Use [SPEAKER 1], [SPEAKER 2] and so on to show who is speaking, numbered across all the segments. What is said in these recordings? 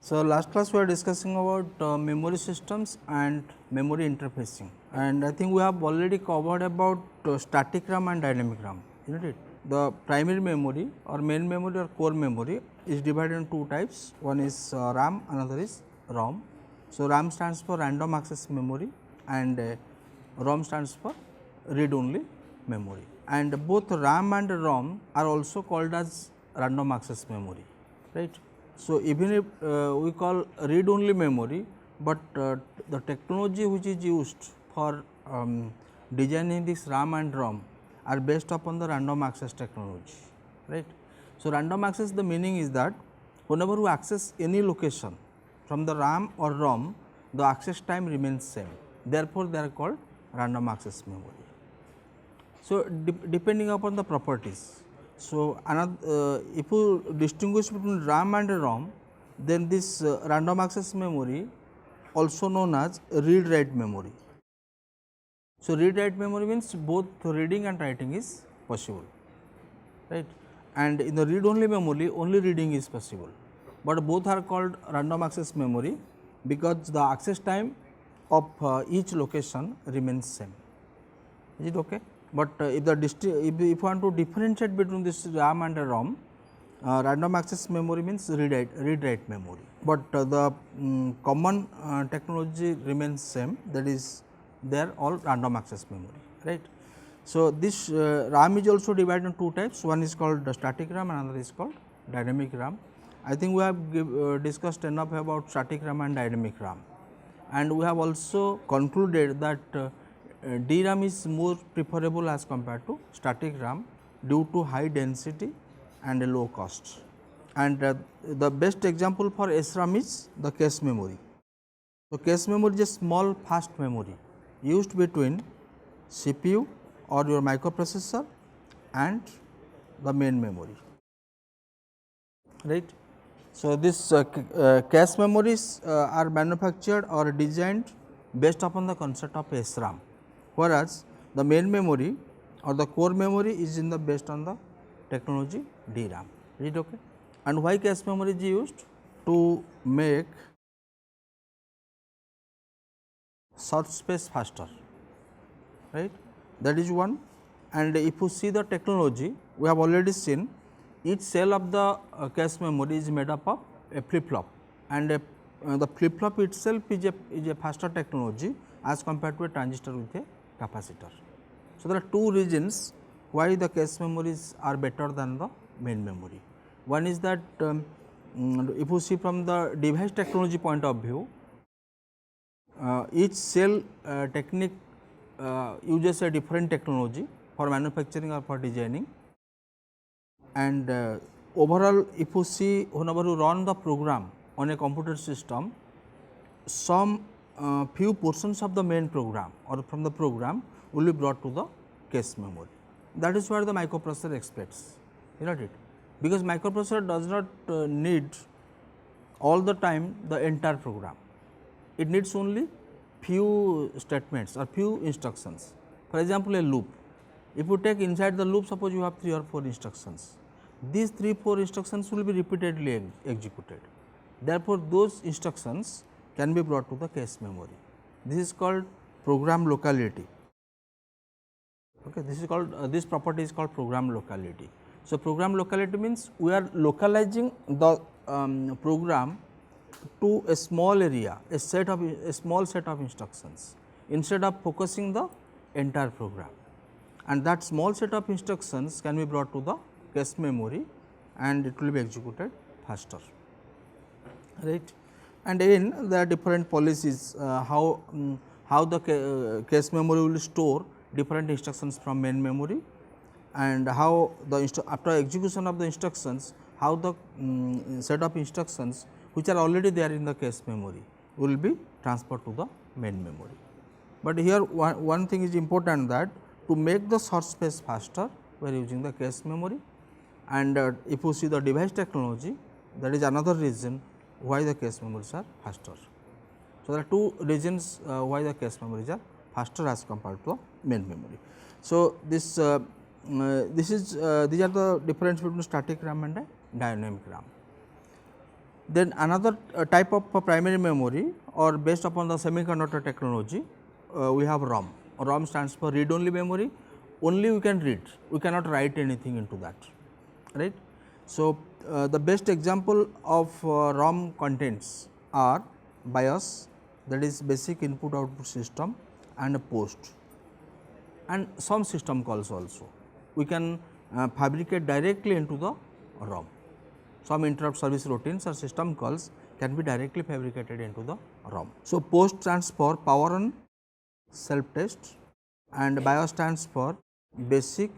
[SPEAKER 1] So, last class we are discussing about memory systems and memory interfacing, and I think we have already covered about static RAM and dynamic RAM, isn't it? The primary memory or main memory or core memory is divided into two types, one is RAM, another is ROM. So, RAM stands for random access memory and ROM stands for read only memory, and both RAM and ROM are also called as random access memory, right. So, even if we call read only memory, but the technology which is used for designing this RAM and ROM are based upon the random access technology, right. So, random access, the meaning is that whenever we access any location from the RAM or ROM, the access time remains same, therefore, they are called random access memory. So, depending upon the properties. So, another if you distinguish between RAM and ROM, then this random access memory also known as read write memory. So, read write memory means both reading and writing is possible, right, and in the read only memory only reading is possible, but both are called random access memory because the access time of each location remains same. Is it okay? But if the if you want to differentiate between this RAM and ROM, random access memory means read write memory, but the common technology remains same, that is they are all random access memory, right. So, this RAM is also divided into two types, one is called static RAM and another is called dynamic RAM. I think we have discussed enough about static RAM and dynamic RAM, and we have also concluded that DRAM is more preferable as compared to static RAM due to high density and a low cost. And the best example for SRAM is the cache memory. So, cache memory is a small fast memory used between CPU or your microprocessor and the main memory, right. So, this cache memories are manufactured or designed based upon the concept of SRAM, whereas the main memory or the core memory is in the based on the technology DRAM. Is it okay? And why cache memory is used? To make search space faster, right. That is one. And if you see the technology, we have already seen each cell of the cache memory is made up of a flip flop, and the flip flop itself is a faster technology as compared to a transistor with a capacitor. So, there are two reasons why the cache memories are better than the main memory. One is that if you see from the device technology point of view, each cell technique uses a different technology for manufacturing or for designing, and overall if you see whenever you run the program on a computer system, some few portions of the main program or from the program will be brought to the cache memory. That is where the microprocessor expects, is not it, because microprocessor does not need all the time the entire program, it needs only few statements or few instructions. For example, a loop, if you take inside the loop, suppose you have 3 or 4 instructions, these 3-4 instructions will be repeatedly executed. Therefore, those instructions can be brought to the cache memory. This is called program locality. Okay, this is called this property is called program locality. So, program locality means we are localizing the program to a small area, a small set of instructions, instead of focusing the entire program, and that small set of instructions can be brought to the cache memory and it will be executed faster, right. And again there are different policies how the cache memory will store different instructions from main memory, and how the after execution of the instructions, how the set of instructions which are already there in the cache memory will be transferred to the main memory. But here one thing is important, that to make the search space faster we are using the cache memory, and if you see the device technology, that is another reason why the cache memories are faster. So, there are two reasons why the cache memories are faster as compared to main memory. So, these are the difference between static RAM and dynamic RAM. Then another type of primary memory or based upon the semiconductor technology, we have ROM. ROM stands for read only memory, only we can read, we cannot write anything into that, right. So, the best example of ROM contents are BIOS, that is basic input output system, and a post, and some system calls also. We can fabricate directly into the ROM. Some interrupt service routines or system calls can be directly fabricated into the ROM. So, post stands for power on self test and BIOS stands for basic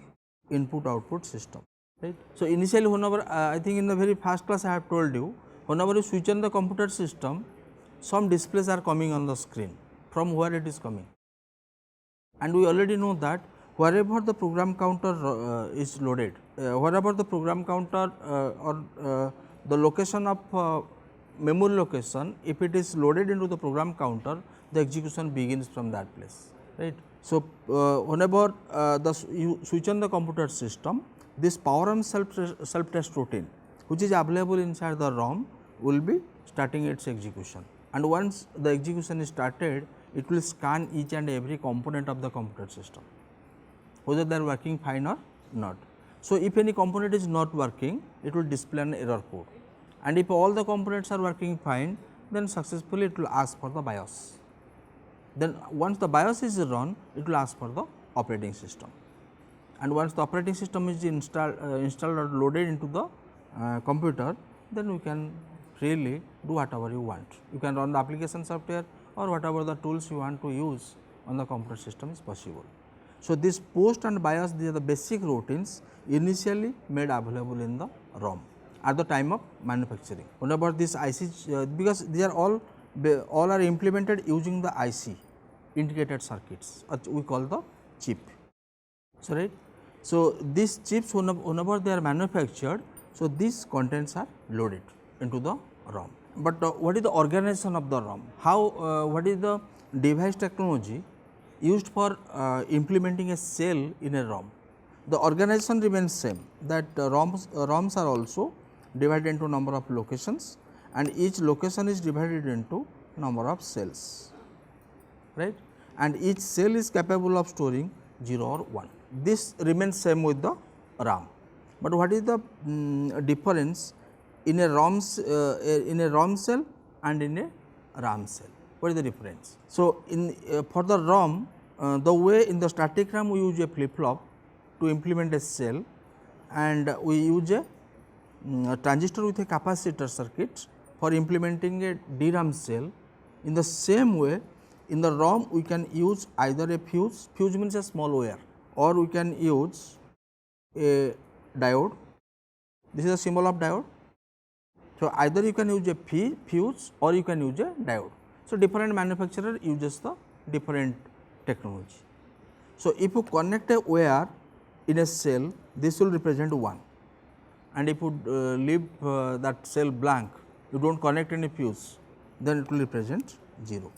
[SPEAKER 1] input output system, right. So, initially whenever I think in the very first class I have told you, whenever you switch on the computer system, some displays are coming on the screen, from where it is coming, and we already know that wherever the program counter is loaded, wherever the program counter or the location of memory location, if it is loaded into the program counter, the execution begins from that place, right. So, whenever you switch on the computer system, this power on self test routine, which is available inside the ROM, will be starting its execution, and once the execution is started, it will scan each and every component of the computer system, whether they are working fine or not. So, if any component is not working, it will display an error code, and if all the components are working fine, then successfully it will ask for the BIOS. Then once the BIOS is run, it will ask for the operating system, and once the operating system is installed or loaded into the computer, then we can freely do whatever you want. You can run the application software or whatever the tools you want to use on the computer system is possible. So, this post and BIOS, these are the basic routines initially made available in the ROM at the time of manufacturing. Whenever this IC, because they are all are implemented using the IC, integrated circuits, we call the chip. So, right. So, these chips whenever they are manufactured, so these contents are loaded into the ROM. But what is the organization of the ROM? How what is the device technology used for implementing a cell in a ROM? The organization remains same, that ROMs are also divided into number of locations, and each location is divided into number of cells, right, and each cell is capable of storing 0 or 1. This remains same with the RAM. But what is the difference in a ROM cell and in a RAM cell? What is the difference? So, in for the ROM, the way in the static RAM we use a flip flop to implement a cell, and we use a transistor with a capacitor circuit for implementing a DRAM cell. In the same way, in the ROM we can use either a fuse means a small wire, or we can use a diode. This is a symbol of diode. So, either you can use a fuse or you can use a diode. So, different manufacturer uses the different technology. So, if you connect a wire in a cell, this will represent 1, and if you leave that cell blank, you do not connect any fuse, then it will represent 0.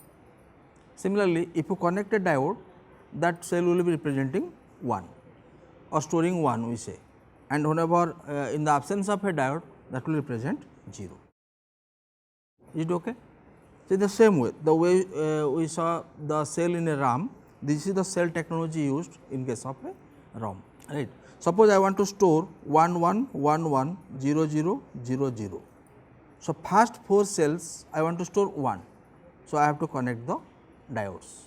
[SPEAKER 1] Similarly, if you connect a diode, that cell will be representing 1 or storing 1 we say, and whenever in the absence of a diode, that will represent 0. Is it okay? So, in the same way, the way we saw the cell in a RAM, this is the cell technology used in case of a ROM, right. Suppose I want to store 1 1 1 1 0 0 0 0. So, first 4 cells I want to store 1. So, I have to connect the diodes,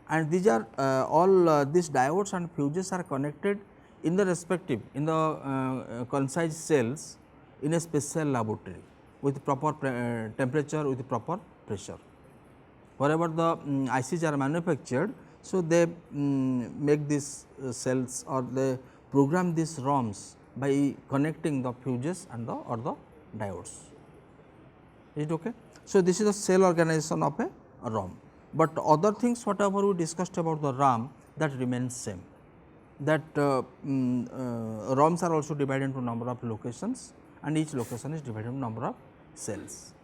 [SPEAKER 1] and these are all these diodes and fuses are connected in the respective in the concise cells in a special laboratory with proper temperature, with proper pressure. Wherever the ICs are manufactured, so they make these cells or they program these ROMs by connecting the fuses and the diodes. Is it okay? So, this is the cell organization of a ROM, but other things whatever we discussed about the RAM, that remains same, that ROMs are also divided into number of locations, and each location is divided into number of cells.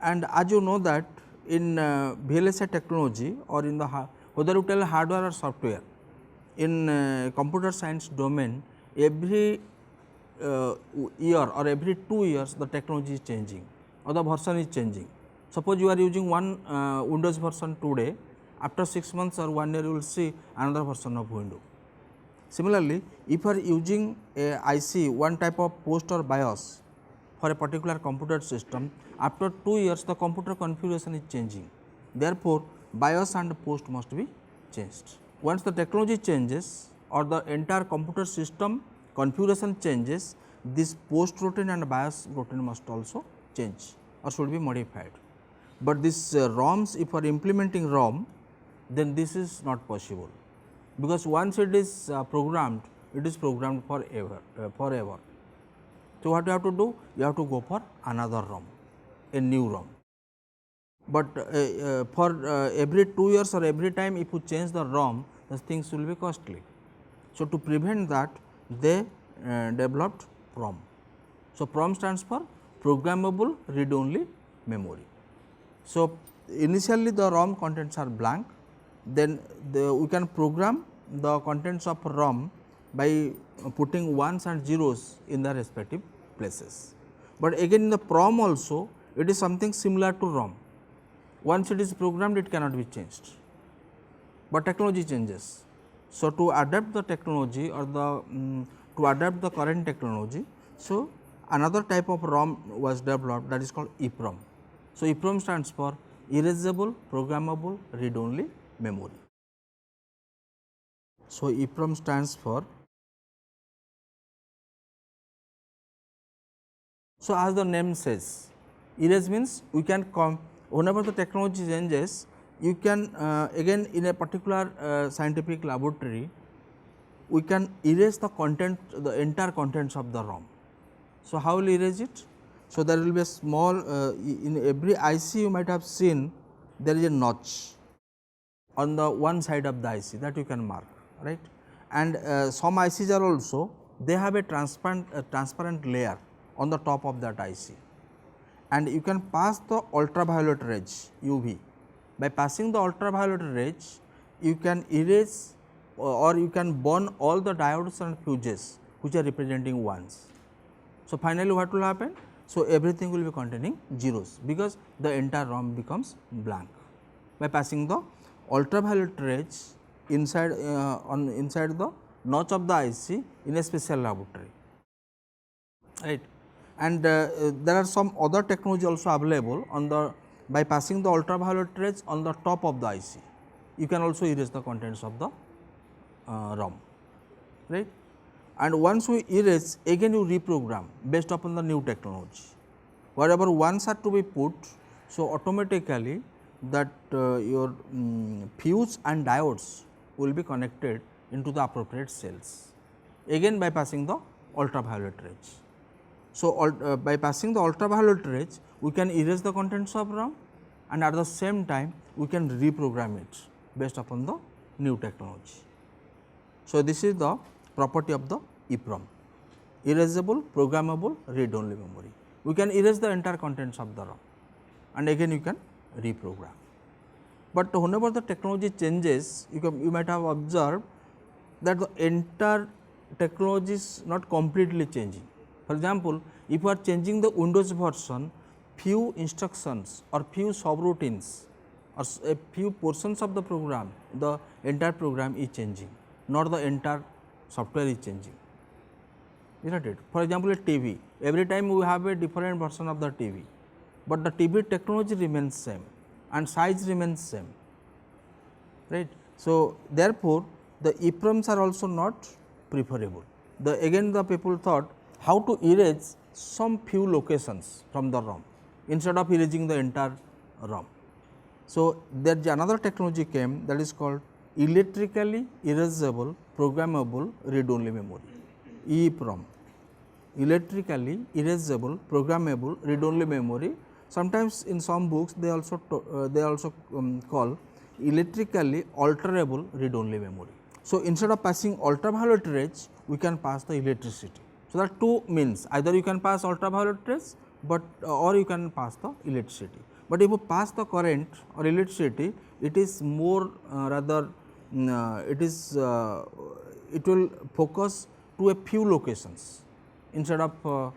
[SPEAKER 1] And as you know that in VLSI technology, or in the whether you tell hardware or software, in computer science domain, every year or every 2 years the technology is changing. or the version is changing. Suppose you are using one Windows version today, after 6 months or 1 year you will see another version of Windows. Similarly, if you are using a IC one type of post or BIOS for a particular computer system, after 2 years the computer configuration is changing. Therefore, BIOS and post must be changed. Once the technology changes or the entire computer system configuration changes, this post routine and BIOS routine must also change or should be modified. But this ROMs, if you are implementing ROM, then this is not possible, because once it is programmed, it is programmed forever. So, what you have to do? You have to go for another ROM, a new ROM. But for every 2 years or every time if you change the ROM, the things will be costly. So, to prevent that, they developed PROM. So, PROM stands for Programmable Read Only Memory. So, initially the ROM contents are blank, then we can program the contents of ROM by putting ones and zeros in the respective places. But again in the PROM also it is something similar to ROM. Once it is programmed, it cannot be changed, but technology changes. So, to adapt the technology or to adapt the current technology, so another type of ROM was developed, that is called EEPROM. So, EEPROM stands for Erasable Programmable Read Only Memory. So, EEPROM stands for, so as the name says, erase means we can whenever the technology changes, you can again in a particular scientific laboratory, we can erase the content, the entire contents of the ROM. So, how will erase it? So, there will be a small in every IC you might have seen there is a notch on the one side of the IC that you can mark, right. And some ICs are also, they have a transparent layer on the top of that IC, and you can pass the ultraviolet rays UV. By passing the ultraviolet rays, you can erase or you can burn all the diodes and fuses which are representing ones. So, finally, what will happen? So, everything will be containing zeros, because the entire ROM becomes blank by passing the ultraviolet rays inside inside the notch of the IC in a special laboratory, right. And there are some other technology also available on the, by passing the ultraviolet rays on the top of the IC, you can also erase the contents of the ROM, right. And once we erase, again you reprogram based upon the new technology. Wherever ones are to be put, so automatically that your fuse and diodes will be connected into the appropriate cells, again by passing the ultraviolet rays. So, by passing the ultraviolet rays, we can erase the contents of ROM, and at the same time we can reprogram it based upon the new technology. So, this is the property of the EEPROM, Erasable Programmable Read Only Memory. We can erase the entire contents of the ROM, and again you can reprogram. But whenever the technology changes, you might have observed that the entire technology is not completely changing. For example, if you are changing the Windows version, few instructions or few subroutines or a few portions of the program, the entire program is changing, not the entire software is changing, is not it. For example, a TV, every time we have a different version of the TV, but the TV technology remains same and size remains same, right. So, therefore, the EEPROMs are also not preferable. Again the people thought how to erase some few locations from the ROM instead of erasing the entire ROM. So, there is another technology came, that is called Electrically Erasable Programmable Read Only Memory, EEPROM, Electrically Erasable Programmable Read Only Memory. Sometimes in some books they also call electrically alterable read only memory. So, instead of passing ultraviolet rays, we can pass the electricity. So, there are two means, either you can pass ultraviolet rays, but or you can pass the electricity. But if you pass the current or electricity, it is more it will focus to a few locations instead of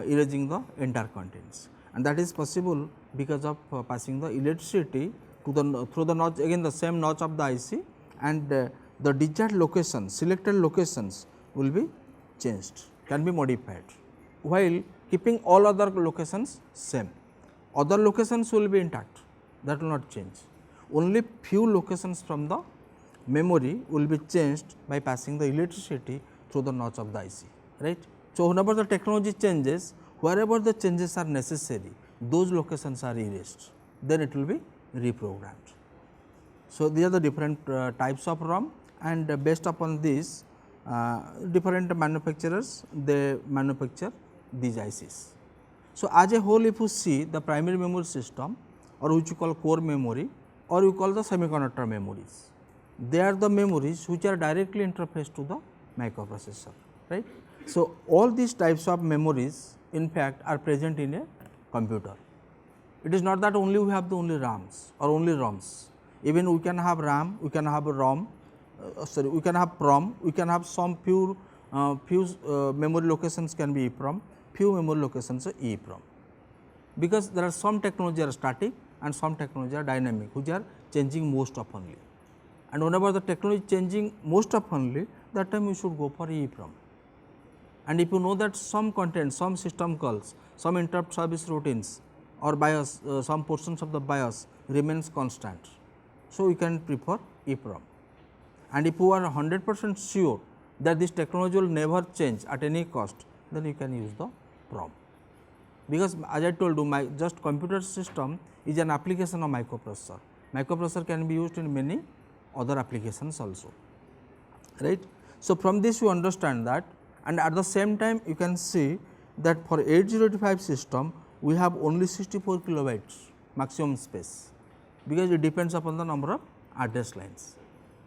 [SPEAKER 1] erasing the entire contents. and that is possible because of passing the electricity to the through the notch, again the same notch of the IC, and the desired locations, selected locations will be changed, can be modified, while keeping all other locations same. Other locations will be intact, that will not change. Only few locations from the memory will be changed by passing the electricity through the notch of the IC, right. So, whenever the technology changes, wherever the changes are necessary, those locations are erased, then it will be reprogrammed. So, these are the different types of ROM, and based upon this different manufacturers they manufacture these ICs. So, as a whole, if you see the primary memory system, or which we call core memory, or we call the semiconductor memories, they are the memories which are directly interfaced to the microprocessor, right. So, all these types of memories in fact are present in a computer. It is not that only we have the only RAMs or only ROMs, even we can have RAM, we can have a ROM, we can have PROM, we can have some few memory locations can be EPROM, few memory locations are EEPROM, because there are some technology are static and some technology are dynamic, which are changing most oftenly, and whenever the technology changing most oftenly, that time we should go for EEPROM. And if you know that some content, some system calls, some interrupt service routines or BIOS, some portions of the BIOS remains constant, so you can prefer EEPROM. And if you are 100% sure that this technology will never change at any cost, then you can use the PROM, because as I told you, my just computer system is an application of microprocessor. Microprocessor can be used in many other applications also, right. So, from this you understand that, and at the same time you can see that for 8085 system we have only 64 kilobytes maximum space, because it depends upon the number of address lines.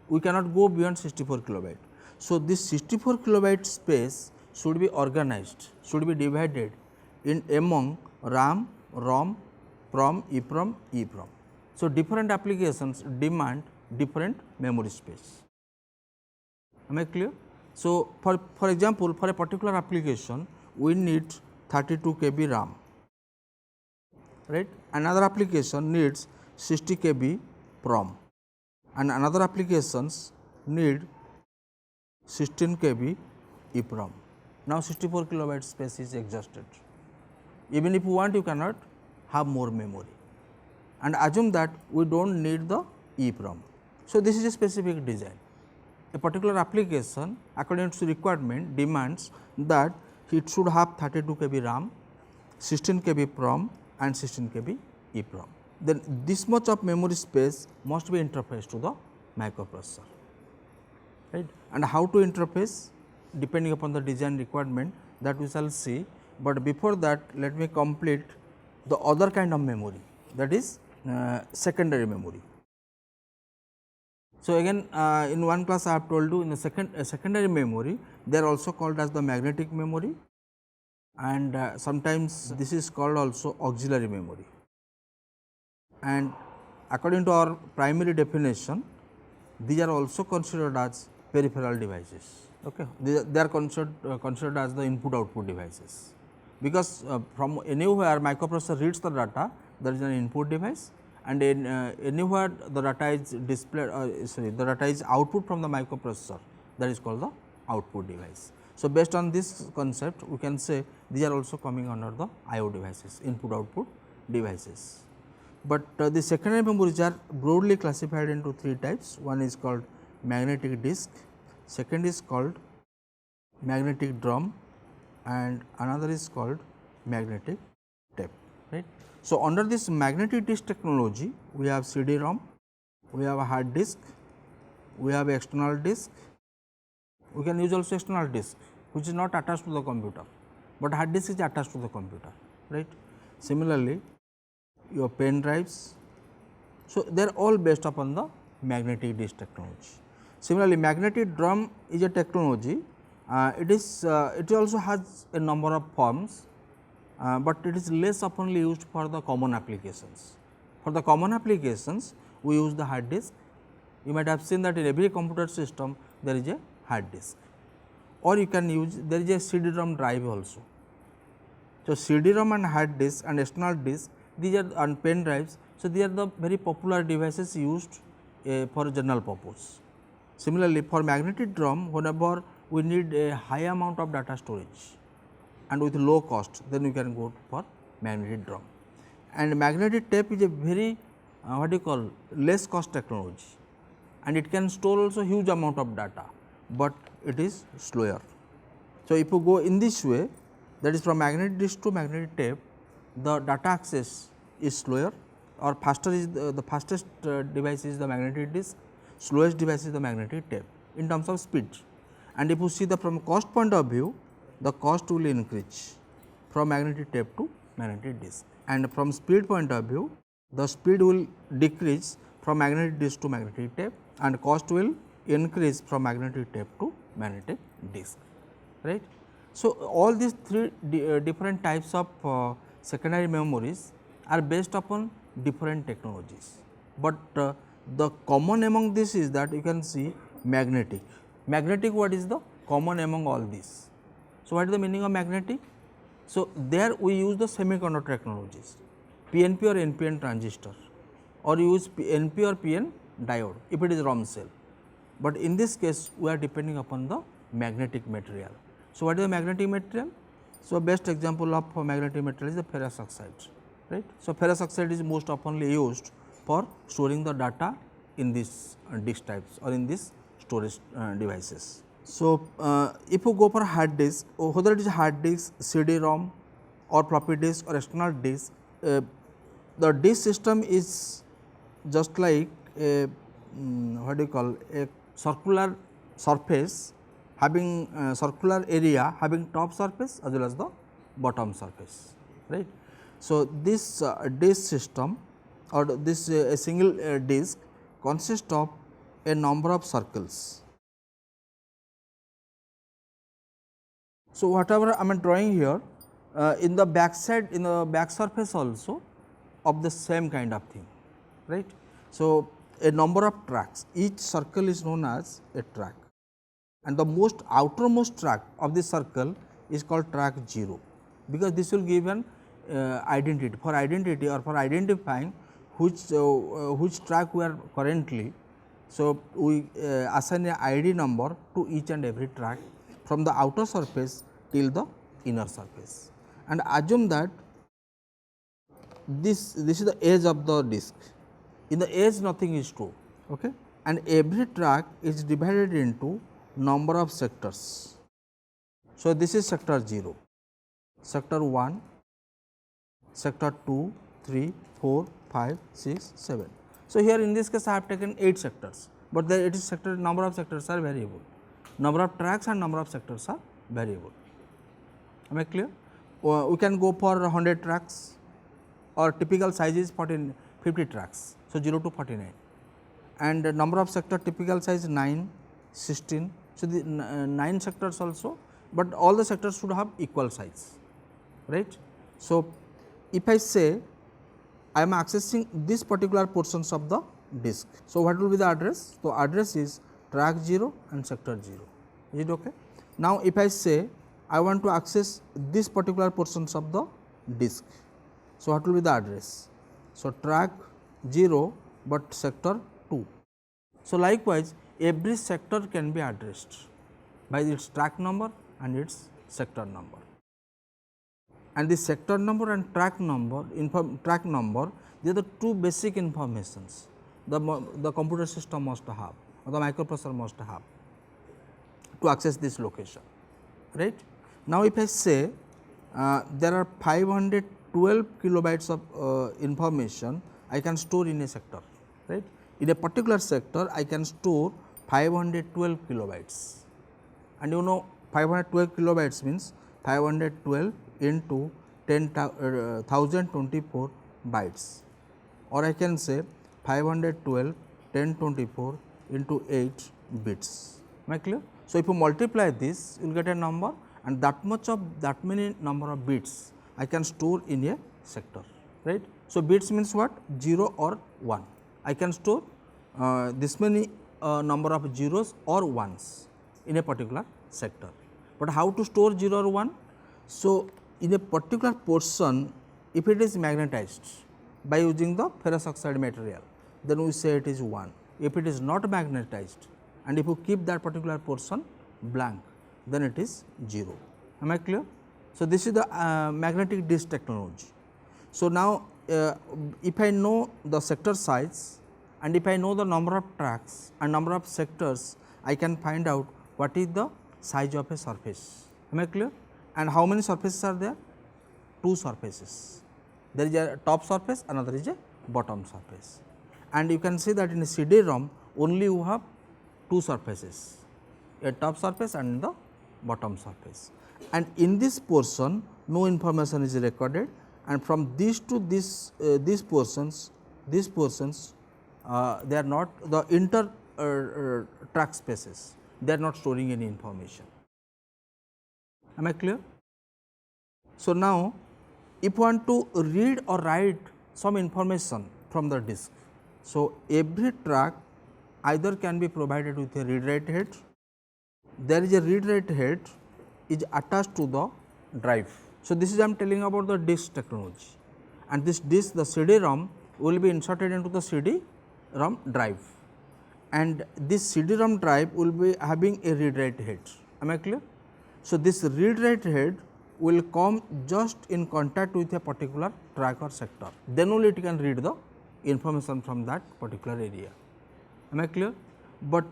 [SPEAKER 1] We cannot go beyond 64 kilobyte. So, this 64 kilobyte space should be organized, should be divided in among RAM, ROM, PROM, EEPROM, EEPROM. So, different applications demand different memory space. Am I clear? So, for example, for a particular application we need 32 KB RAM, right. Another application needs 60 KB PROM, and another applications need 16 KB EEPROM. Now, 64 kilobyte space is exhausted. Even if you want, you cannot have more memory, and assume that we do not need the EEPROM. So, this is a specific design. A particular application according to requirement demands that it should have 32 KB RAM, 16 KB PROM and 16 KB EEPROM. Then this much of memory space must be interfaced to the microprocessor, right. And how to interface depending upon the design requirement, that we shall see, but before that let me complete the other kind of memory, that is secondary memory. So, again in one class I have told you, in the secondary memory they are also called as the magnetic memory, and sometimes this is called also auxiliary memory. And according to our primary definition, these are also considered as peripheral devices. Okay. They are considered as the input output devices, because from anywhere microprocessor reads the data, there is an input device, and anywhere the data is displayed, the data is output from the microprocessor, that is called the output device. So, based on this concept we can say these are also coming under the IO devices, input output devices. But the secondary memories are broadly classified into three types. One is called magnetic disk, second is called magnetic drum, and another is called magnetic tape, right. So, under this magnetic disk technology we have CD-ROM, we have a hard disk, we have external disk, we can use also external disk which is not attached to the computer, but hard disk is attached to the computer, right. Similarly, your pen drives. So, they are all based upon the magnetic disk technology. Similarly, magnetic drum is a technology, it also has a number of forms, but it is less oftenly used for the common applications. For the common applications we use the hard disk. You might have seen that in every computer system there is a hard disk, or you can use, there is a CD-ROM drive also. So, CD-ROM and hard disk and external disk, these are and pen drives. So, these are the very popular devices used for general purpose. Similarly, for magnetic DRAM, whenever we need a high amount of data storage and with low cost, then we can go for magnetic DRAM. And magnetic tape is a very what do you call less cost technology, and it can store also huge amount of data, but it is slower. So, if you go in this way, that is from magnetic disk to magnetic tape, the data access is slower or faster is the fastest device is the magnetic disk, slowest device is the magnetic tape in terms of speed. And if you see the from cost point of view, the cost will increase from magnetic tape to magnetic disk, and from speed point of view, the speed will decrease from magnetic disk to magnetic tape, and cost will increase from magnetic tape to magnetic disk, right. So, all these three different types of secondary memories are based upon different technologies, but the common among this is that you can see magnetic. Magnetic, what is the common among all these? So, what is the meaning of magnetic? So, there we use the semiconductor technologies, PNP or NPN transistor, or use NP or PN diode if it is ROM cell, but in this case we are depending upon the magnetic material. So, what is the magnetic material? So, best example of magnetic material is the ferrous oxide, right. So, ferrous oxide is most oftenly used for storing the data in these disk types or in these storage devices. So, if you go for hard disk, whether it is hard disk, CD-ROM or floppy disk or external disk, the disk system is just like a what do you call a circular surface having circular area having top surface as well as the bottom surface, right. So, this disk system or this a single disk consists of a number of circles. So, whatever I am drawing here in the back side, in the back surface also of the same kind of thing, right. So, a number of tracks, each circle is known as a track, and the most outermost track of this circle is called track 0, because this will give an identity for identifying which track we are currently. So, we assign a ID number to each and every track from the outer surface till the inner surface, and assume that this is the edge of the disk. In the edge nothing is true, okay, and every track is divided into number of sectors. So, this is sector 0, sector 1, sector 2, 3, 4, 5, 6, 7. So, here in this case I have taken 8 sectors, but the it is sector number of sectors are variable, number of tracks and number of sectors are variable. Am I clear? We can go for 100 tracks, or typical size is 50 tracks. So, 0 to 49, and number of sector typical size 9, 16. So, the 9 sectors also, but all the sectors should have equal size, right. So, if I say I am accessing this particular portions of the disk, so what will be the address? So, address is track 0 and sector 0, is it okay? Now, if I say I want to access this particular portions of the disk, so what will be the address? So, track 0, but sector 2. So, likewise every sector can be addressed by its track number and its sector number, and the sector number and track number they are the two basic informations the computer system must have or the microprocessor must have to access this location, right. Now, if I say there are 512 kilobytes of information I can store in a sector, right. In a particular sector I can store 512 kilobytes, and you know 512 kilobytes means 512 into 10,024 bytes, or I can say 512 1024 into 8 bits. Am I clear? So, if you multiply this, you will get a number, and that many number of bits I can store in a sector, right. So, bits means what? 0 or 1. I can store this many number of zeros or ones in a particular sector. But how to store 0 or 1? So, in a particular portion, if it is magnetized by using the ferrous oxide material, then we say it is 1. If it is not magnetized and if you keep that particular portion blank, then it is 0. Am I clear? So, this is the magnetic disk technology. So, now if I know the sector size and if I know the number of tracks and number of sectors, I can find out what is the size of a surface. Am I clear? And how many surfaces are there? 2 surfaces. There is a top surface, another is a bottom surface. And you can see that in a CD-ROM only you have 2 surfaces, a top surface and the bottom surface. And in this portion no information is recorded, and from these to these portions they are not the inter track spaces, they are not storing any information. Am I clear? So, now if you want to read or write some information from the disk, so every track either can be provided with a read write head. There is a read write head is attached to the drive. So, this is I am telling about the disk technology, and this disk, the CD-ROM will be inserted into the CD-ROM drive, and this CD-ROM drive will be having a read write head. Am I clear? So, this read write head will come just in contact with a particular track or sector, then only it can read the information from that particular area. Am I clear? But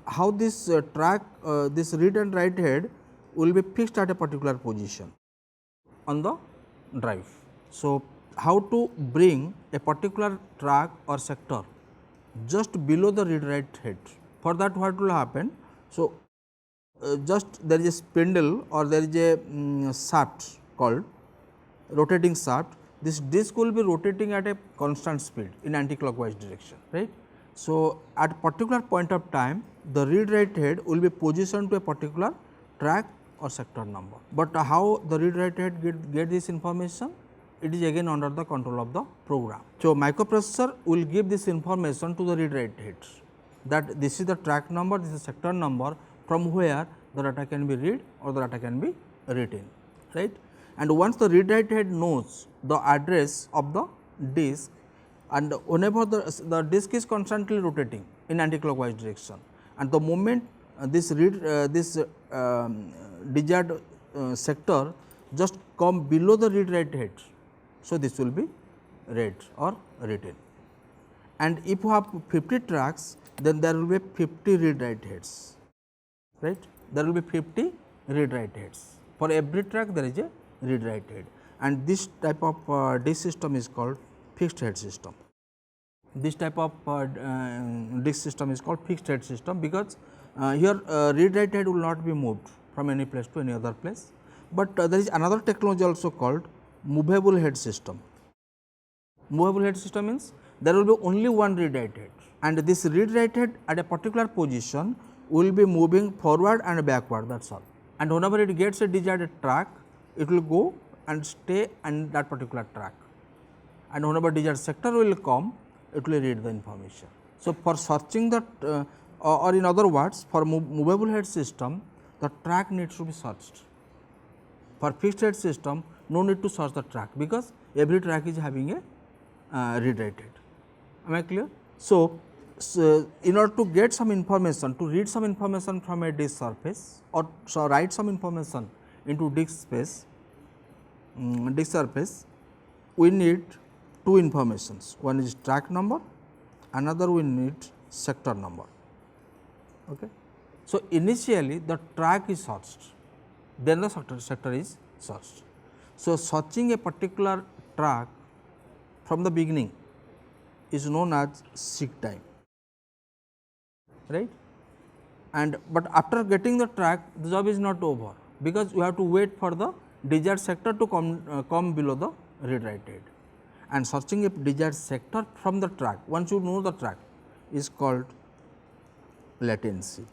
[SPEAKER 1] how this track, this read and write head will be fixed at a particular position on the drive. So, how to bring a particular track or sector just below the read write head? For that, what will happen? So, just there is a spindle or there is a shaft called rotating shaft. This disc will be rotating at a constant speed in anti-clockwise direction, right. So, at particular point of time, the read write head will be positioned to a particular track or sector number. But how the read write head get this information? It is again under the control of the program. So, microprocessor will give this information to the read write head, that this is the track number, this is the sector number, from where the data can be read or the data can be written, right. And once the read write head knows the address of the disk, and whenever the disk is constantly rotating in anti-clockwise direction, and the moment this desired sector just come below the read write head, so this will be read or written. And if you have 50 tracks, then there will be 50 read write heads, right. There will be 50 read write heads. For every track there is a read write head, and this type of disk system is called fixed head system. This type of disk system is called fixed head system, because here read write head will not be moved from any place to any other place, but there is another technology also called movable head system. Movable head system means there will be only one read write head, and this read write head at a particular position will be moving forward and backward, that is all. And whenever it gets a desired track, it will go and stay on that particular track, and whenever desired sector will come, it will read the information. So, for searching that or in other words, for movable head system, the track needs to be searched. For fixed head system, no need to search the track, because every track is having a read write head. Am I clear? So, in order to get some information, to read some information from a disk surface or write some information into disk surface, we need two informations. One is track number, another we need sector number. Okay. So, initially the track is searched, then the sector is searched. So, searching a particular track from the beginning is known as seek time, right. And but after getting the track, the job is not over, because you have to wait for the desired sector to come below the read write head, and searching a desired sector from the track, once you know the track, is called latency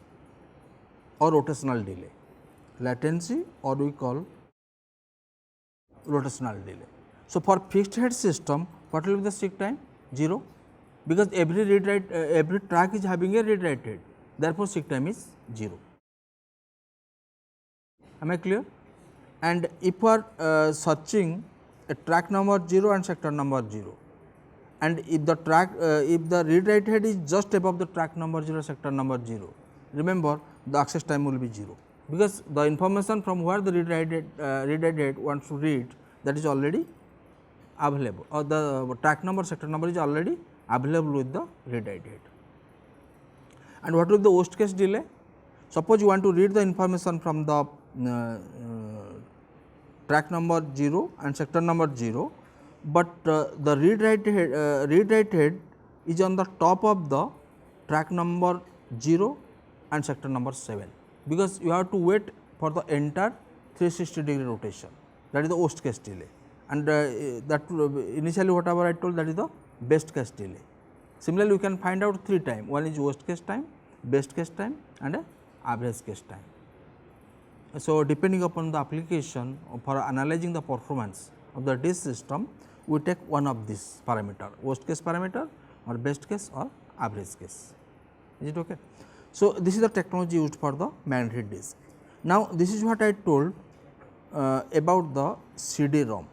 [SPEAKER 1] or rotational delay. Latency, or we call rotational delay. So, for fixed head system, what will be the seek time? 0, because every track is having a read write head, therefore, seek time is 0. Am I clear? and if you are searching a track number 0 and sector number 0, and if the track if the read write head is just above the track number 0 sector number 0, remember the access time will be 0, because the information from where the read write head wants to read, that is already available, or the track number sector number is already available with the read write head. And what will be the worst case delay? Suppose you want to read the information from the track number 0 and sector number 0, but the read write head is on the top of the track number 0 and sector number 7, because you have to wait for the entire 360 degree rotation, that is the worst case delay, and that initially whatever I told, that is the best case delay. Similarly, you can find out 3 time, one is worst case time, best case time and average case time. So, depending upon the application for analyzing the performance of the disk system, we take one of these parameter, worst case parameter or best case or average case. Is it okay? So, this is the technology used for the magnetic disk. Now, this is what I told about the CD-ROM,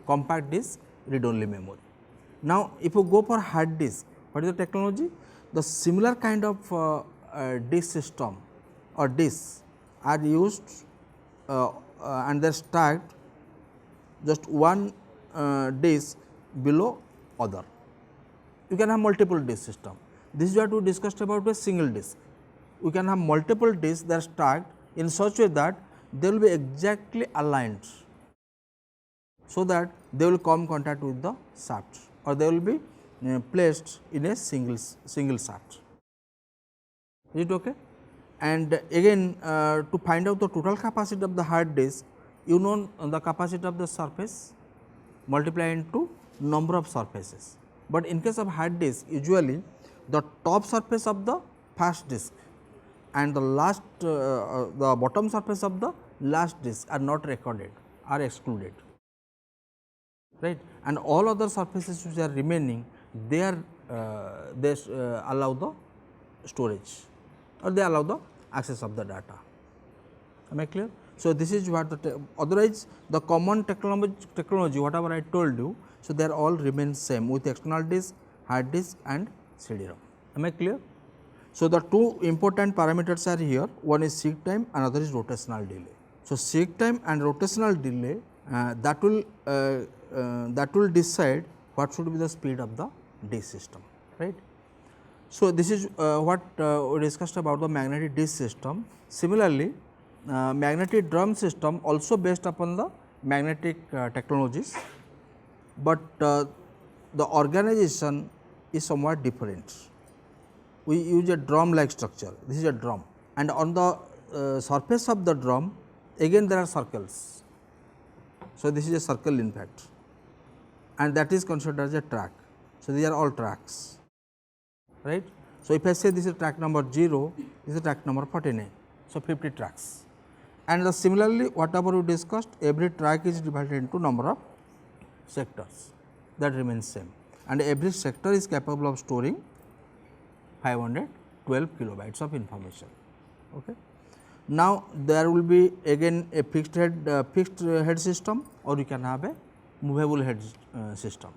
[SPEAKER 1] compact disk read only memory. Now, if you go for hard disk, what is the technology? The similar kind of disk system or disks are used and they are stacked just one disk below other. You can have multiple disk system. This is what we discussed about a single disk. We can have multiple disks that are stacked in such a way that they will be exactly aligned, so that they will come in contact with the shaft, or they will be placed in a single shaft. Is it okay? And again, to find out the total capacity of the hard disk, you know the capacity of the surface multiply into number of surfaces. But in case of hard disk, usually the top surface of the first disk and the last the bottom surface of the last disk are not recorded, are excluded, right, and all other surfaces which are remaining, they are allow the storage, or they allow the access of the data. Am I clear? So, this is what otherwise the common technology whatever I told you, so they are all remain same with external disk, hard disk and CD-ROM. Am I clear? So, the two important parameters are here, one is seek time, another is rotational delay. So, seek time and rotational delay that will decide what should be the speed of the disk system, right. So, this is what we discussed about the magnetic disk system. Similarly, magnetic drum system also based upon the magnetic technologies, but the organization is somewhat different. We use a drum like structure, this is a drum, and on the surface of the drum again there are circles. So, this is a circle in fact, and that is considered as a track. So, these are all tracks, right. So, if I say this is track number 0, this is track number 49. So, 50 tracks, and similarly whatever we discussed, every track is divided into number of sectors, that remains same, and every sector is capable of storing 512 kilobytes of information. Okay. Now, there will be again a fixed head system, or you can have a movable head system.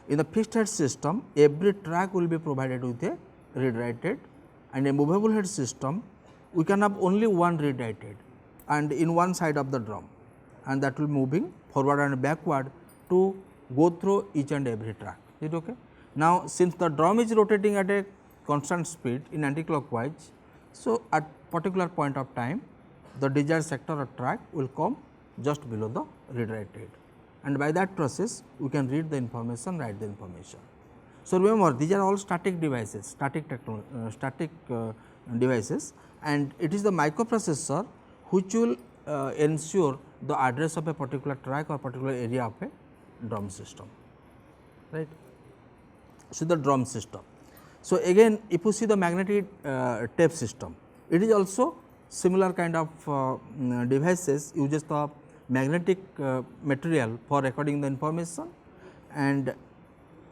[SPEAKER 1] In the fixed head system, every track will be provided with a read write head, and a movable head system we can have only one read write head and in one side of the drum, and that will moving forward and backward to go through each and every track. Is it okay? Now, since the drum is rotating at a constant speed in anticlockwise, so at particular point of time the desired sector or track will come just below the read write head, and by that process we can read the information, write the information. So, remember these are all static devices, static devices, and it is the microprocessor which will ensure the address of a particular track or particular area of a drum system, right. So, the drum system. So, again if you see the magnetic tape system, it is also similar kind of devices, uses the magnetic material for recording the information, and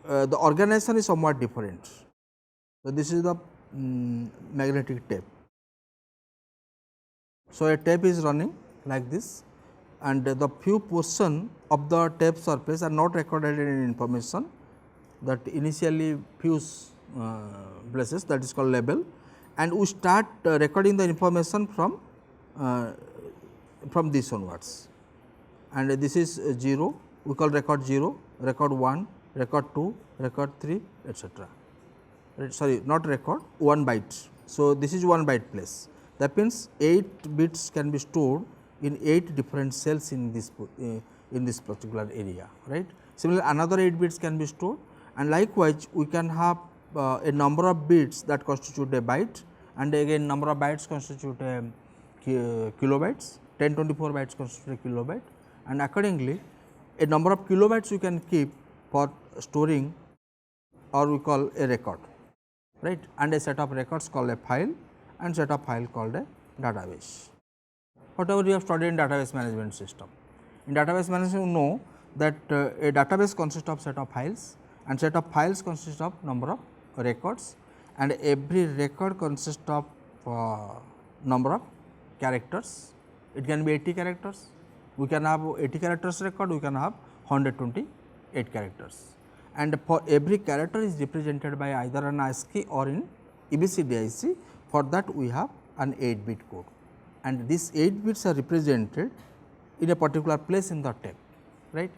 [SPEAKER 1] the organization is somewhat different. So, this is the magnetic tape. So, a tape is running like this, and the few portion of the tape surface are not recorded in information that initially few places, that is called label, and we start recording the information from this onwards, and this is 0, we call record 0, record 1, record 2, record 3, etc. Sorry, not record, 1 byte. So, this is 1 byte place, that means 8 bits can be stored in 8 different cells in this particular area, right. Similarly, another 8 bits can be stored, and likewise we can have a number of bits that constitute a byte, and again number of bytes constitute a kilobytes, 1024 bytes constitute a kilobyte, and accordingly a number of kilobytes you can keep for storing, or we call a record, right, and a set of records called a file, and set of file called a database. Whatever you have studied in database management system. In database management, you know that a database consists of set of files, and set of files consists of number of records, and every record consists of number of characters. It can be 80 characters, we can have 80 characters record, we can have 128 characters, and for every character is represented by either an ASCII or in EBCDIC. For that we have an 8 bit code, and these 8 bits are represented in a particular place in the tape, right.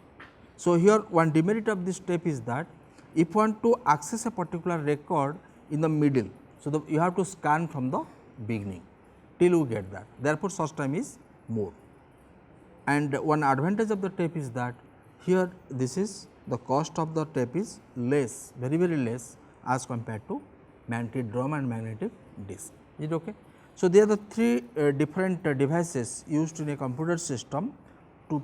[SPEAKER 1] So, here one demerit of this tape is that if you want to access a particular record in the middle, so you have to scan from the beginning till you get that, therefore, search time is more. And one advantage of the tape is that here this is the cost of the tape is less, very less as compared to magnetic drum and magnetic disc. Is it okay? So, there are the 3 different devices used in a computer system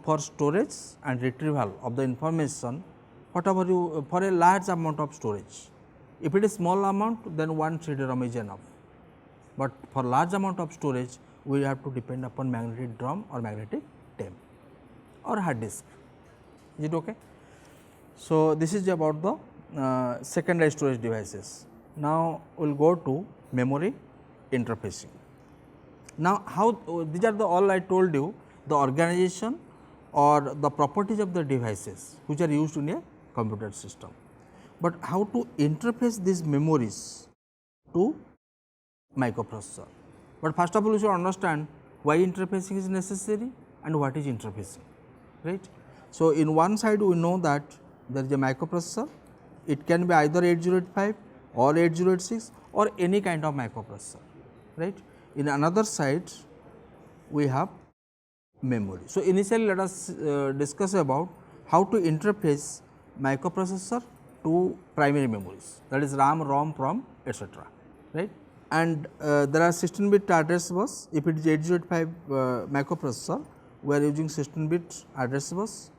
[SPEAKER 1] for storage and retrieval of the information, whatever you for a large amount of storage. If it is small amount, then one CD-ROM is enough, but for large amount of storage we have to depend upon magnetic drum or magnetic tape or hard disk. Is it okay? So, this is about the secondary storage devices. Now, we will go to memory interfacing. Now, how these are the all I told you, the organization or the properties of the devices which are used in a computer system, but how to interface these memories to microprocessor. But first of all, you should understand why interfacing is necessary and what is interfacing, right. So, in one side we know that there is a microprocessor, it can be either 8085 or 8086 or any kind of microprocessor, right. In another side we have memory. So, initially let us discuss about how to interface microprocessor to primary memories, that is RAM, ROM, PROM, etc., right. And there are 16 bit address bus. If it is 8085 microprocessor, we are using 16 bit address bus,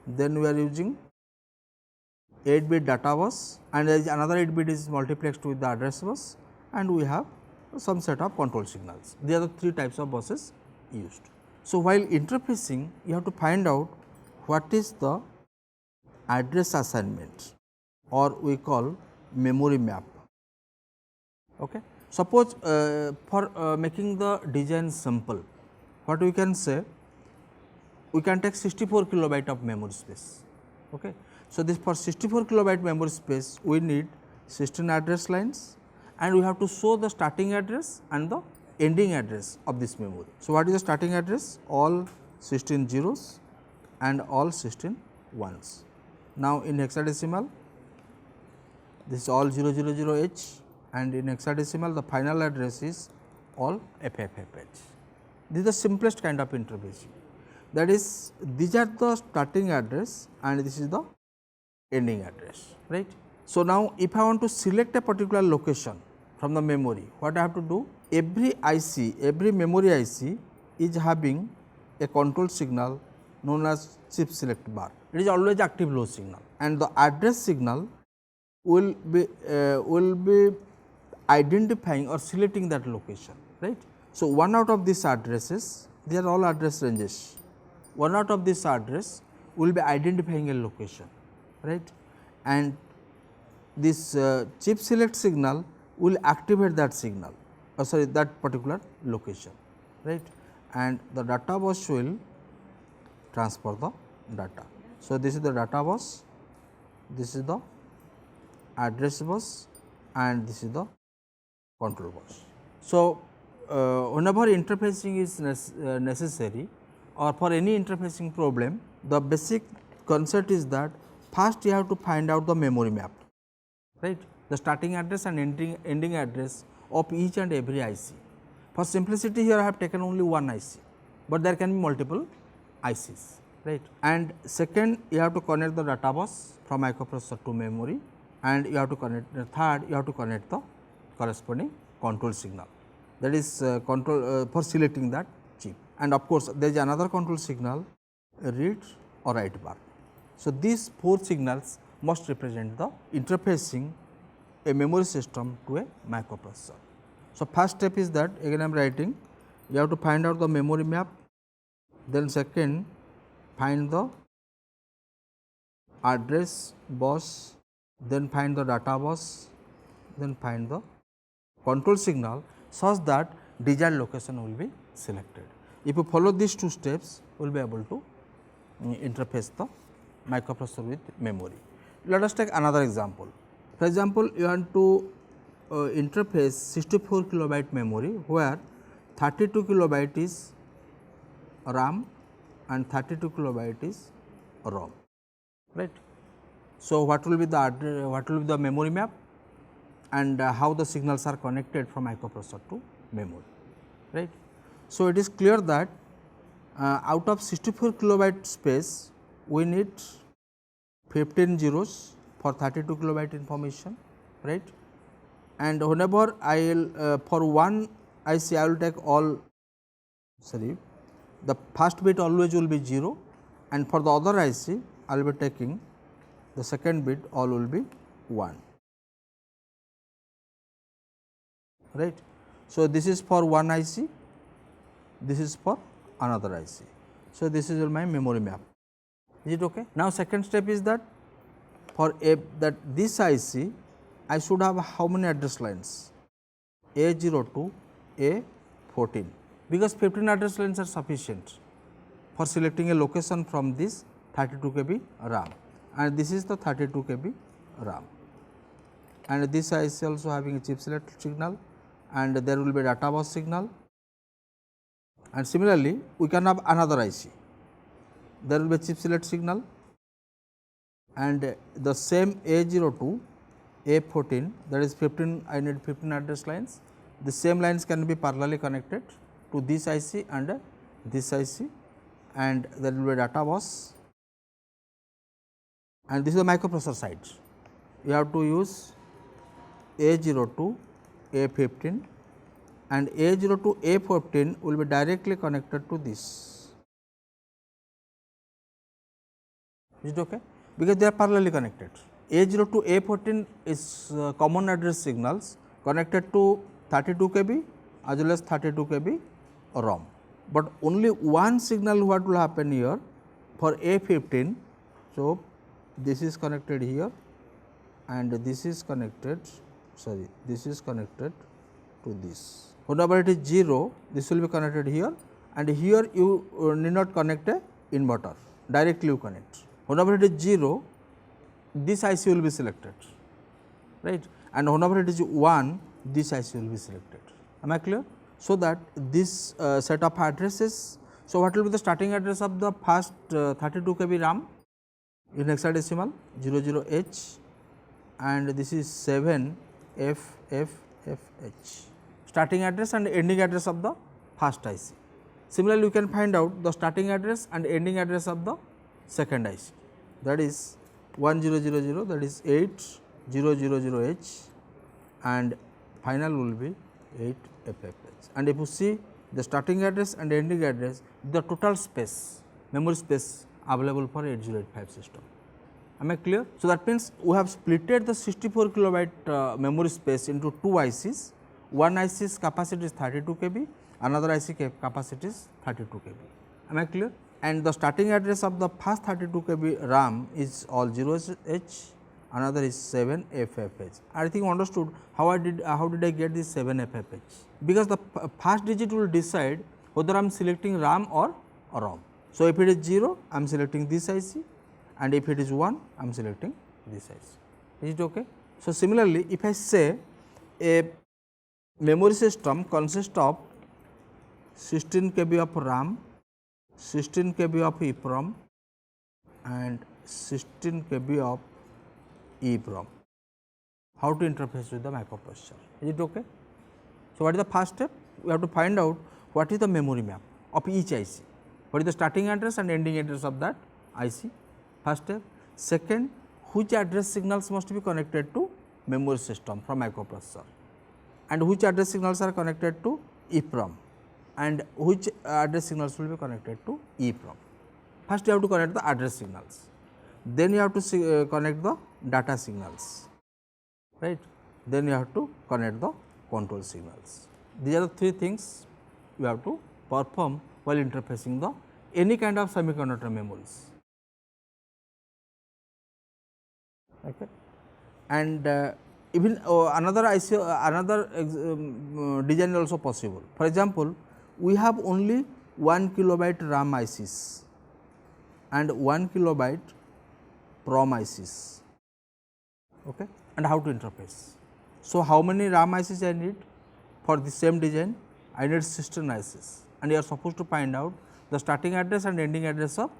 [SPEAKER 1] then we are using 8 bit data bus, and there is another 8 bit is multiplexed with the address bus, and we have some set of control signals. These are the 3 types of buses used. So, while interfacing, you have to find out what is the address assignment, or we call memory map. Okay. Suppose for making the design simple, what we can say, we can take 64 kilobyte of memory space. Okay. So, this for 64 kilobyte memory space, we need 16 address lines, and we have to show the starting address and the ending address of this memory. So, what is the starting address? All 16 zeros and all 16 ones. Now, in hexadecimal, this is all 000H, and in hexadecimal the final address is all FFFH. This is the simplest kind of interfacing, that is these are the starting address and this is the ending address, right. So, now if I want to select a particular location from the memory, what I have to do? Every IC, every memory IC is having a control signal known as chip select bar. It is always active low signal, and the address signal will be identifying or selecting that location, right. So, one out of these addresses, they are all address ranges, one out of this address will be identifying a location, right, and this chip select signal will activate that signal, that particular location, right, and the data bus will transfer the data. So, this is the data bus, this is the address bus and this is the control bus. So, whenever interfacing is necessary or for any interfacing problem, the basic concept is that first you have to find out the memory map, right, the starting address and ending address of each and every IC. For simplicity here I have taken only one IC, but there can be multiple ICs, right. And second, you have to connect the data bus from microprocessor to memory, and you have to connect the third, you have to connect the corresponding control signal, that is control for selecting that chip. And of course, there is another control signal, read or write bar. So, these four signals must represent the interfacing a memory system to a microprocessor. So, first step is that again I am writing, you have to find out the memory map, then second find the address bus, then find the data bus, then find the control signal such that desired location will be selected. If you follow these two steps, we will be able to interface the microprocessor with memory. Let us take another example. For example, you want to interface 64 kilobyte memory where 32 kilobyte is RAM and 32 kilobyte is ROM, right. So, what will be the address, what will be the memory map and how the signals are connected from microprocessor to memory, right. So, it is clear that out of 64 kilobyte space we need 15 zeros for 32 kilobyte information, right. And whenever I will for one IC I will take all, sorry, the first bit always will be 0 and for the other IC I will be taking the second bit all will be 1, right. So, this is for one IC, this is for another IC. So, this is my memory map. Is it okay? Now, second step is that for this IC I should have how many address lines? A0 to A14, because 15 address lines are sufficient for selecting a location from this 32 KB RAM, and this is the 32 KB RAM, and this IC also having a chip select signal and there will be data bus signal. And similarly, we can have another IC, there will be chip select signal and the same A0 to A14, that is 15, I need 15 address lines. The same lines can be parallelly connected to this IC and this IC, and there will be data bus, and this is the microprocessor side. You have to use A0 to A15 and A0 to A14 will be directly connected to this. Is it okay? Because they are parallelly connected. A0 to A14 is common address signals connected to 32 KB as well as 32 KB ROM, but only one signal what will happen here for A15. So, this is connected here and this is connected, sorry, this is connected to this. Whenever it is 0, this will be connected here, and here you need not connect a inverter, directly you connect. Whenever it is 0, this IC will be selected, right, and whenever it is 1, this IC will be selected. Am I clear? So, that this set of addresses. So, what will be the starting address of the first 32 KB RAM in hexadecimal 00H, and this is 7FFFH, starting address and ending address of the first IC. Similarly, you can find out the starting address and ending address of the second IC, that is 1000, that is 8000H, and final will be 8FFH. And if you see the starting address and ending address, the total space, memory space available for 8085 system. Am I clear? So, that means we have splitted the 64 kilobyte memory space into two ICs. One IC's capacity is 32 KB, another IC capacity is 32 KB. Am I clear? And the starting address of the first 32 KB RAM is all 0H, another is 7FFH. I think you understood how did I get this 7FFH? Because the first digit will decide whether I am selecting RAM or ROM. So, if it is 0, I am selecting this IC, and if it is 1, I am selecting this IC. Is it okay? So, similarly, if I say a memory system consists of 16 KB of RAM, 16 KB of EEPROM and 16 KB of EEPROM, how to interface with the microprocessor? Is it okay? So, what is the first step? We have to find out what is the memory map of each IC. What is the starting address and ending address of that IC? First step. Second, which address signals must be connected to memory system from microprocessor, and which address signals are connected to EEPROM, and which address signals will be connected to EEPROM. First, you have to connect the address signals, then you have to connect the data signals, right? Then you have to connect the control signals. These are the three things you have to perform while interfacing the any kind of semiconductor memories. Okay. And even another IC, another design is also possible. For example, we have only 1 kilobyte RAM ICs and 1 kilobyte PROM ICs. Okay. And how to interface? So, how many RAM ICs I need for the same design? I need 16 ICs, and you are supposed to find out the starting address and ending address of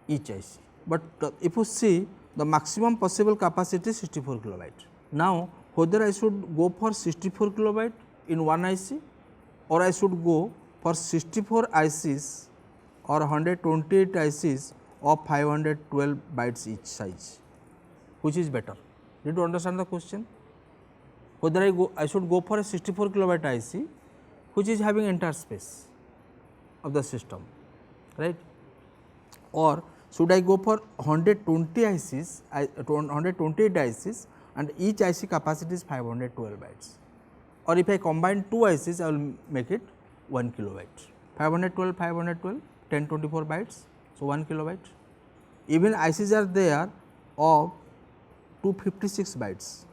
[SPEAKER 1] each IC. But if you see, the maximum possible capacity is 64 kilobyte. Now, whether I should go for 64 kilobyte in one IC, or I should go for 64 ICs or 128 ICs of 512 bytes each size, which is better? Did you understand the question? Whether I should go for a 64 kilobyte IC, which is having entire space of the system, right? Or should I go for 120 ICs, 128 ICs, and each IC capacity is 512 bytes, or if I combine two ICs, I will make it 1 kilobyte, 512, 1024 bytes, so 1 kilobyte. Even ICs are there of 256 bytes,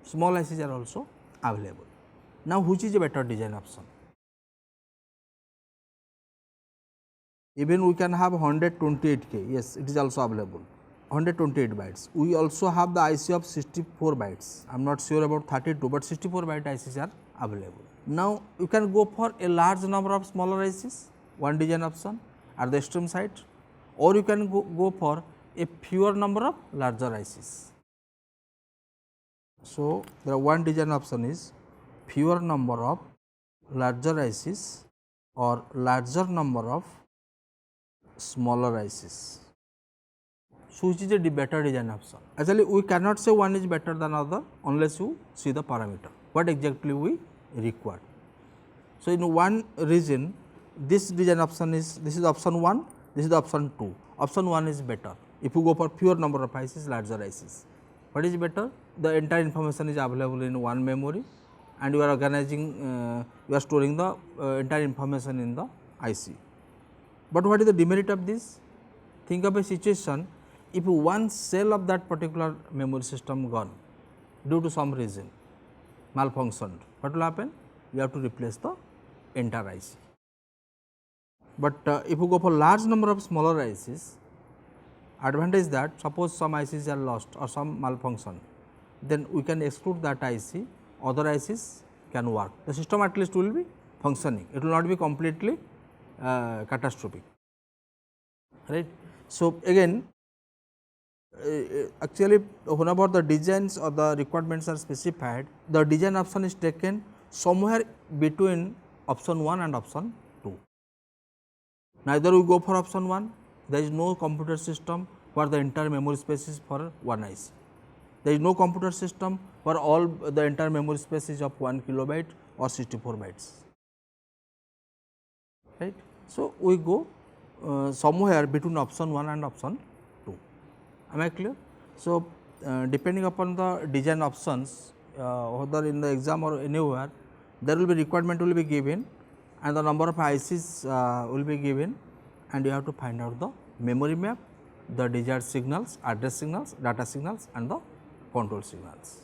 [SPEAKER 1] small ICs are also available. Now, which is a better design option? Even we can have 128K, yes, it is also available, 128 bytes. We also have the IC of 64 bytes. I am not sure about 32, but 64 byte ICs are available. Now, you can go for a large number of smaller ICs, one design option at the extreme side, or you can go for a fewer number of larger ICs. So, the one design option is fewer number of larger ICs or larger number of smaller ICs. So, which is a better design option? Actually, we cannot say one is better than other unless you see the parameter, what exactly we require. So, in one region, this design option is, this is option 1, this is the option 2. Option 1 is better. If you go for fewer number of ICs, larger ICs, what is better? The entire information is available in one memory, and you are organizing, you are storing the entire information in the IC. But what is the demerit of this? Think of a situation, if one cell of that particular memory system gone due to some reason, malfunctioned, what will happen? You have to replace the entire IC. But if you go for large number of smaller ICs, advantage that suppose some ICs are lost or some malfunction, then we can exclude that IC, other ICs can work. The system at least will be functioning, it will not be completely catastrophic, right. So, again actually whenever the designs or the requirements are specified, the design option is taken somewhere between option 1 and option 2. Neither we go for option 1, there is no computer system where the entire memory space is for one IC. There is no computer system where all the entire memory space is of 1 kilobyte or 64 bytes, right. So, we go somewhere between option 1 and option 2. Am I clear? So, depending upon the design options, whether in the exam or anywhere, there will be requirement will be given and the number of ICs will be given, and you have to find out the memory map, the desired signals, address signals, data signals and the control signals.